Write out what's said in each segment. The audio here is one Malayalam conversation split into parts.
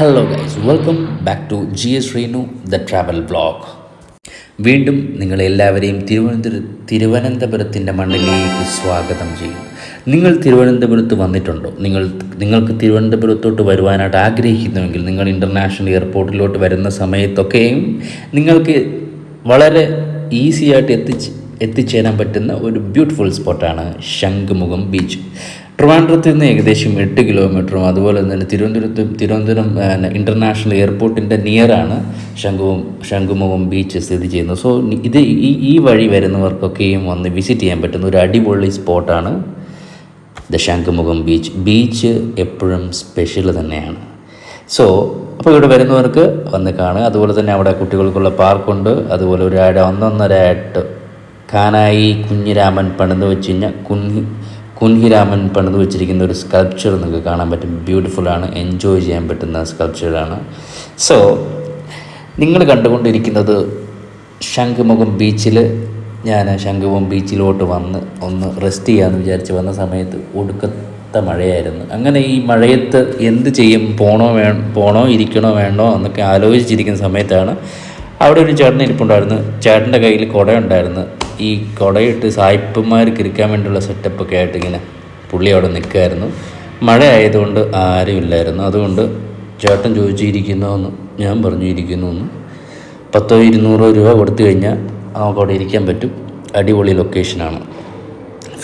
Hello guys, welcome back to GS Renu the travel vlog. വീണ്ടും നിങ്ങളെല്ലാവരെയും തിരുവനന്തപുരത്തിൻ്റെ മണ്ണിലേക്ക് സ്വാഗതം ചെയ്യുന്നു. നിങ്ങൾ തിരുവനന്തപുരത്ത് വന്നിട്ടുണ്ടോ? നിങ്ങൾക്ക് തിരുവനന്തപുരത്തോട്ട് വരുവാനായിട്ട് ആഗ്രഹിക്കുന്നുവെങ്കിൽ നിങ്ങൾ ഇൻ്റർനാഷണൽ എയർപോർട്ടിലോട്ട് വരുന്ന സമയത്തൊക്കെയും നിങ്ങൾക്ക് വളരെ ഈസി ആയിട്ട് എത്തിച്ചേരാൻ പറ്റുന്ന ഒരു ബ്യൂട്ടിഫുൾ സ്പോട്ടാണ് ശംഖുമുഖം ബീച്ച്. ട്രിവാൻഡ്രത്ത് നിന്ന് ഏകദേശം 8 കിലോമീറ്ററും അതുപോലെ തന്നെ തിരുവനന്തപുരം ഇൻ്റർനാഷണൽ എയർപോർട്ടിൻ്റെ നിയറാണ് ശംഖുമുഖം ബീച്ച് സ്ഥിതി ചെയ്യുന്നത്. സോ ഇത് ഈ വഴി വരുന്നവർക്കൊക്കെയും വന്ന് വിസിറ്റ് ചെയ്യാൻ പറ്റുന്ന ഒരു അടിപൊളി സ്പോട്ടാണ് ദ ശംഖുമുഖം ബീച്ച്. ബീച്ച് എപ്പോഴും സ്പെഷ്യൽ തന്നെയാണ്. സോ അപ്പോൾ ഇവിടെ വരുന്നവർക്ക് വന്ന് കാണുക. അതുപോലെ തന്നെ അവിടെ കുട്ടികൾക്കുള്ള പാർക്കുണ്ട്. അതുപോലെ ഒരു 1.5 കാനായി കുഞ്ഞിരാമൻ പണിത് വെച്ച് കഴിഞ്ഞാൽ കുഞ്ഞിരാമൻ പണിത് വെച്ചിരിക്കുന്ന ഒരു സ്കൾപ്ചർ നിങ്ങൾക്ക് കാണാൻ പറ്റും. ബ്യൂട്ടിഫുള്ളാണ്, എൻജോയ് ചെയ്യാൻ പറ്റുന്ന സ്കൾപ്ചറാണ്. സോ നിങ്ങൾ കണ്ടുകൊണ്ടിരിക്കുന്നത് ശംഖുമുഖം ബീച്ചിൽ. ഞാൻ ശംഖുമുഖം ബീച്ചിലോട്ട് വന്ന് ഒന്ന് റെസ്റ്റ് ചെയ്യാമെന്ന് വിചാരിച്ച് വന്ന സമയത്ത് ഒടുക്കത്തെ മഴയായിരുന്നു. അങ്ങനെ ഈ മഴയത്ത് എന്ത് ചെയ്യും, പോണോ ഇരിക്കണോ വേണോ എന്നൊക്കെ ആലോചിച്ചിരിക്കുന്ന സമയത്താണ് അവിടെ ഒരു ചേട്ടൻ ഇരിപ്പുണ്ടായിരുന്നു. ചേട്ടൻ്റെ കയ്യിൽ കുടയുണ്ടായിരുന്നു. ഈ കുടയിട്ട് സായിപ്പന്മാർക്ക് ഇരിക്കാൻ വേണ്ടിയുള്ള സെറ്റപ്പൊക്കെ ആയിട്ട് ഇങ്ങനെ പുള്ളി അവിടെ നിൽക്കുമായിരുന്നു. മഴ ആയതുകൊണ്ട് ആരും ഇല്ലായിരുന്നു. അതുകൊണ്ട് ചേട്ടൻ ചോദിച്ചിരിക്കുന്നതെന്ന് ഞാൻ പറഞ്ഞു ഇരിക്കുന്നു. 100-200 രൂപ കൊടുത്തു കഴിഞ്ഞാൽ നമുക്ക് അവിടെ ഇരിക്കാൻ പറ്റും. അടിപൊളി ലൊക്കേഷനാണ്.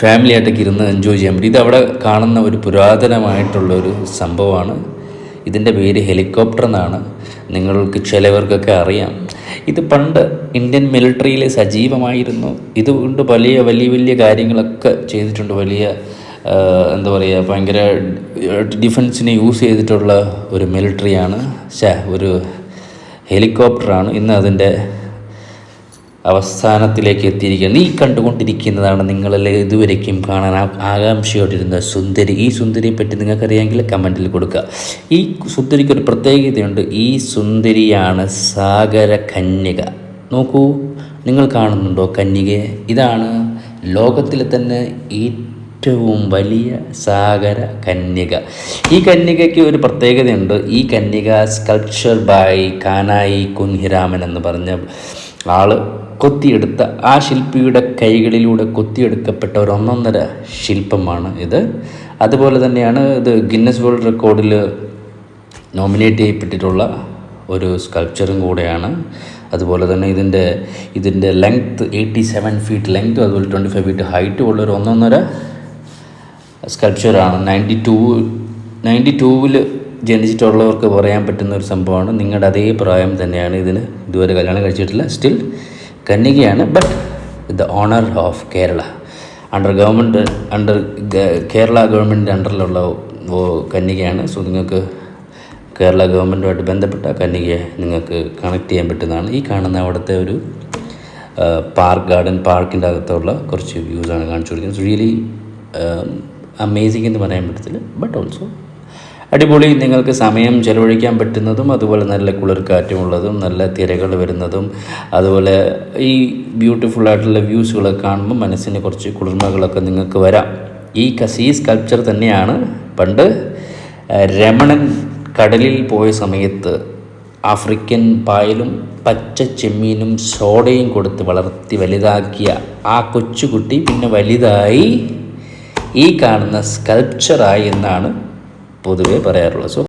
ഫാമിലി ആയിട്ടൊക്കെ ഇരുന്ന് എൻജോയ് ചെയ്യാൻ പറ്റും. ഇതവിടെ കാണുന്ന ഒരു പുരാതനമായിട്ടുള്ളൊരു സംഭവമാണ്. ഇതിൻ്റെ പേര് ഹെലികോപ്റ്റർ എന്നാണ്. നിങ്ങൾക്ക് ചിലവർക്കൊക്കെ അറിയാം. ഇത് പണ്ട് ഇന്ത്യൻ മിലിറ്ററിയിൽ സജീവമായിരുന്നു. ഇതുകൊണ്ട് വലിയ കാര്യങ്ങളൊക്കെ ചെയ്തിട്ടുണ്ട്. എന്താ പറയുക, ഭയങ്കര ഡിഫൻസിന് യൂസ് ചെയ്തിട്ടുള്ള ഒരു മിലിറ്ററിയാണ്, ഒരു ഹെലികോപ്റ്ററാണ്. ഇന്ന് അതിൻ്റെ അവസാനത്തിലേക്ക് എത്തിയിരിക്കുന്നത്. ഈ കണ്ടുകൊണ്ടിരിക്കുന്നതാണ് നിങ്ങളെല്ലാം ഇതുവരേക്കും കാണാൻ ആകാംക്ഷയോടിരുന്ന സുന്ദരി. ഈ സുന്ദരിയെ പറ്റി നിങ്ങൾക്കറിയാമെങ്കിൽ കമൻറ്റിൽ കൊടുക്കുക. ഈ സുന്ദരിക്കൊരു പ്രത്യേകതയുണ്ട്. ഈ സുന്ദരിയാണ് സാഗര കന്യക. നോക്കൂ, നിങ്ങൾ കാണുന്നുണ്ടോ കന്യകയെ? ഇതാണ് ലോകത്തിലെ തന്നെ ഏറ്റവും വലിയ സാഗര കന്യക. ഈ കന്യകയ്ക്ക് ഒരു പ്രത്യേകതയുണ്ട്. ഈ കന്യക സ്കൾപ്ചർ ബൈ കാനായി കുഞ്ഞിരാമൻ എന്ന് പറഞ്ഞ ആള് കൊത്തിയെടുത്ത, ആ ശില്പിയുടെ കൈകളിലൂടെ കൊത്തിയെടുക്കപ്പെട്ട ഒരു 1.5 ശില്പമാണ് ഇത്. അതുപോലെ തന്നെയാണ് ഇത് ഗിന്നസ് വേൾഡ് റെക്കോർഡിൽ നോമിനേറ്റ് ചെയ്യപ്പെട്ടിട്ടുള്ള ഒരു സ്കൾപ്ചറും കൂടെയാണ്. അതുപോലെ തന്നെ ഇതിൻ്റെ ലെങ്ത്ത് 87 ഫീറ്റ് ലെങ്ത്തും അതുപോലെ 25 ഫീറ്റ് ഹൈറ്റും ഉള്ളൊരു 1.5 സ്കൾപ്ചറാണ്. 92-ൽ ജനിച്ചിട്ടുള്ളവർക്ക് പറയാൻ പറ്റുന്ന ഒരു സംഭവമാണ്. നിങ്ങളുടെ അതേ പ്രായം തന്നെയാണ്. ഇതുവരെ കല്യാണം കഴിച്ചിട്ടില്ല, സ്റ്റിൽ കന്യകയാണ്. But the owner of Kerala under Kerala government അണ്ടറിലുള്ള കന്യകയാണ്. സോ നിങ്ങൾക്ക് കേരള ഗവൺമെൻറ്റുമായിട്ട് ബന്ധപ്പെട്ട കന്യകയെ നിങ്ങൾക്ക് കണക്ട് ചെയ്യാൻ പറ്റുന്നതാണ്. ഈ കാണുന്ന അവിടുത്തെ ഒരു പാർക്കിൻ്റെ അകത്തുള്ള കുറച്ച് വ്യൂസാണ് കാണിച്ചു കൊടുക്കുന്നത്. റിയലി അമേസിങ് എന്ന് പറയാൻ പറ്റത്തില്ല, ബട്ട് ഓൾസോ അടിപൊളി. നിങ്ങൾക്ക് സമയം ചെലവഴിക്കാൻ പറ്റുന്നതും അതുപോലെ നല്ല കുളിർക്കാറ്റും ഉള്ളതും നല്ല തിരകൾ വരുന്നതും അതുപോലെ ഈ ബ്യൂട്ടിഫുള്ളായിട്ടുള്ള വ്യൂസുകളൊക്കെ കാണുമ്പോൾ മനസ്സിന് കുറച്ച് കുളിർമകളൊക്കെ നിങ്ങൾക്ക് വരാം. ഈ സ്കൾപ്ചർ തന്നെയാണ് പണ്ട് രമണൻ കടലിൽ പോയ സമയത്ത് ആഫ്രിക്കൻ പായലും പച്ച ചെമ്മീനും സോഡയും കൊടുത്ത് വളർത്തി വലുതാക്കിയ ആ കൊച്ചുകുട്ടി പിന്നെ വലുതായി ഈ കാണുന്ന സ്കൾപ്ചറായി എന്നാണ് പൊതുവെ പറയാറുള്ളത്. സോ